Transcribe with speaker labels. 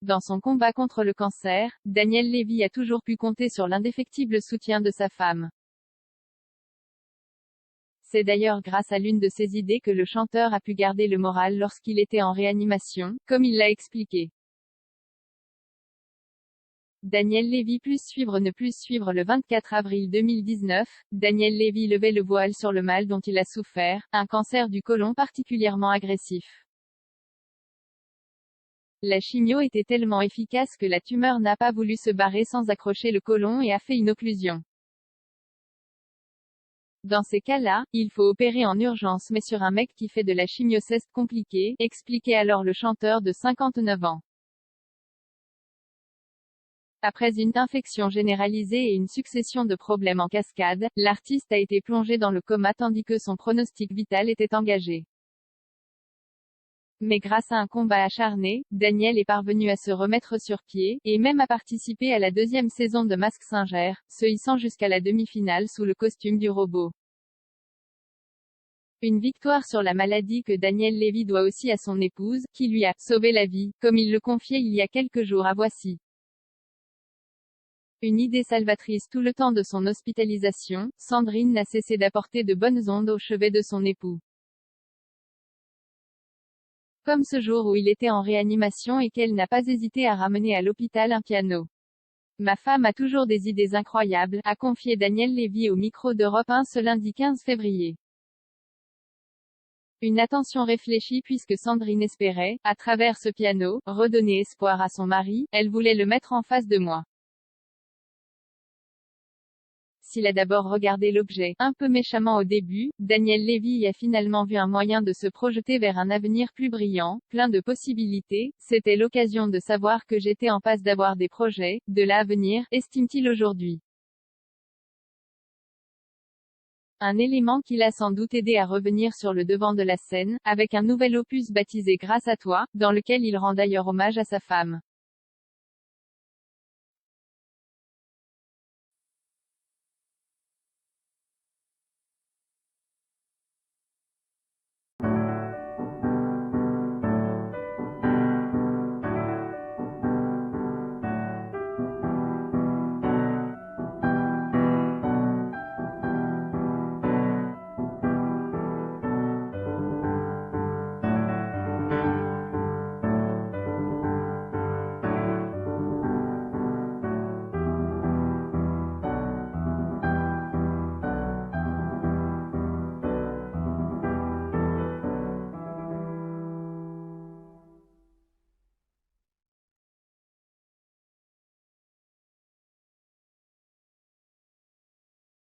Speaker 1: Dans son combat contre le cancer, Daniel Levy a toujours pu compter sur l'indéfectible soutien de sa femme. C'est d'ailleurs grâce à l'une de ces idées que le chanteur a pu garder le moral lorsqu'il était en réanimation, comme il l'a expliqué. Daniel Levy ne plus suivre le 24 avril 2019, Daniel Levy levait le voile sur le mal dont il a souffert, un cancer du côlon particulièrement agressif. La chimio était tellement efficace que la tumeur n'a pas voulu se barrer sans accrocher le côlon et a fait une occlusion. Dans ces cas-là, il faut opérer en urgence mais sur un mec qui fait de la chimio c'est compliqué, expliquait alors le chanteur de 59 ans. Après une infection généralisée et une succession de problèmes en cascade, l'artiste a été plongé dans le coma tandis que son pronostic vital était engagé. Mais grâce à un combat acharné, Daniel est parvenu à se remettre sur pied, et même à participer à la deuxième saison de Mask Singer, se hissant jusqu'à la demi-finale sous le costume du robot. Une victoire sur la maladie que Daniel Levy doit aussi à son épouse, qui lui a « sauvé la vie », comme il le confiait il y a quelques jours à Voici. Une idée salvatrice tout le temps de son hospitalisation, Sandrine n'a cessé d'apporter de bonnes ondes au chevet de son époux. Comme ce jour où il était en réanimation et qu'elle n'a pas hésité à ramener à l'hôpital un piano. Ma femme a toujours des idées incroyables, a confié Daniel Levy au micro d'Europe 1 ce lundi 15 février. Une attention réfléchie puisque Sandrine espérait, à travers ce piano, redonner espoir à son mari, elle voulait le mettre en face de moi. S'il a d'abord regardé l'objet, un peu méchamment au début, Daniel Levy y a finalement vu un moyen de se projeter vers un avenir plus brillant, plein de possibilités. C'était l'occasion de savoir que j'étais en passe d'avoir des projets, de l'avenir, estime-t-il aujourd'hui. Un élément qui l'a sans doute aidé à revenir sur le devant de la scène, avec un nouvel opus baptisé Grâce à toi, dans lequel il rend d'ailleurs hommage à sa femme.